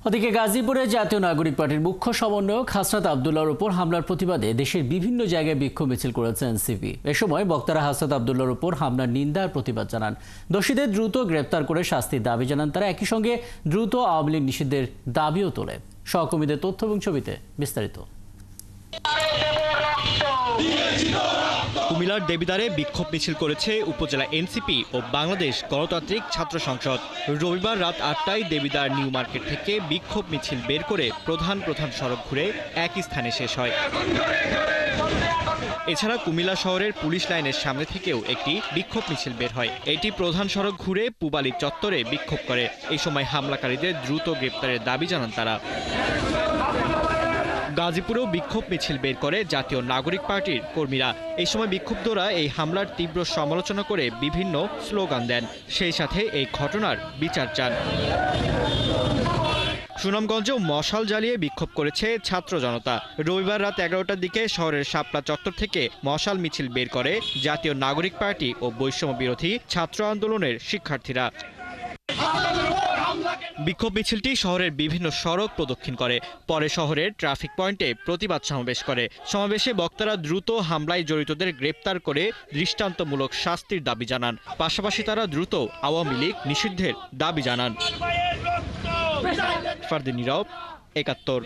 ওদিকে গাজীপুরে জাতীয় নাগরিক পার্টির মুখ্য সমন্বয়ক হাসনাত আবদুল্লাহর উপর হামলার প্রতিবাদে দেশের বিভিন্ন জায়গায় বিক্ষোভ মিছিল করেছে এনসিপি। এ সময় বক্তারা হাসনাত আবদুল্লাহর উপর হামলার নিন্দার প্রতিবাদ জানান। দোষীদের দ্রুত গ্রেপ্তার করে শাস্তির দাবি জানান তারা। একই সঙ্গে দ্রুত আওয়ামী লীগ নিষিদ্ধের দাবিও তোলে। সহকর্মীদের তথ্য এবং ছবিতে বিস্তারিত। কুমিল্লার দেবিদ্বারে বিক্ষোভ মিছিল করেছে উপজেলা এনসিপি ও বাংলাদেশ গণতান্ত্রিক ছাত্র সংসদ। রবিবার রাত ৮টায় দেবিদ্বার নিউ মার্কেট থেকে বিক্ষোভ মিছিল বের করে প্রধান সড়ক ঘুরে একই স্থানে শেষ হয়। এছাড়া কুমিল্লা শহরের পুলিশ লাইনের সামনে থেকেও একটি বিক্ষোভ মিছিল বের হয়। এটি প্রধান সড়ক ঘুরে পুবালী চত্বরে বিক্ষোভ করে। এই সময় হামলাকারীদের দ্রুত গ্রেপ্তারের দাবি জানান তারা। গাজীপুরেও বিক্ষোভ মিছিল বের করে জাতীয় নাগরিক পার্টির কর্মীরা। এই সময় বিক্ষুব্ধরা এই হামলার তীব্র সমালোচনা করে বিভিন্ন স্লোগান দেন। সেই সাথে এই ঘটনার বিচার চান। সুনামগঞ্জেও মশাল জ্বালিয়ে বিক্ষোভ করেছে ছাত্র জনতা। রবিবার রাত 11টার দিকে শহরের শাপলা চত্বর থেকে মশাল মিছিল বের করে জাতীয় নাগরিক পার্টি ও বৈষম্য বিরোধী ছাত্র আন্দোলনের শিক্ষার্থীরা। বিক্ষোভ মিছিলটি শহরের বিভিন্ন সড়ক প্রদক্ষিণ করে। পরে শহরের ট্রাফিক পয়েন্টে প্রতিবাদ সমাবেশ করে। সমাবেশে বক্তারা দ্রুত হামলায় জড়িতদের গ্রেপ্তার করে দৃষ্টান্তমূলক শাস্তির দাবি জানান। পাশাপাশি তারা দ্রুত আওয়ামী লীগ নিষিদ্ধের দাবি জানান। ফারদিন নীরব, ৭১।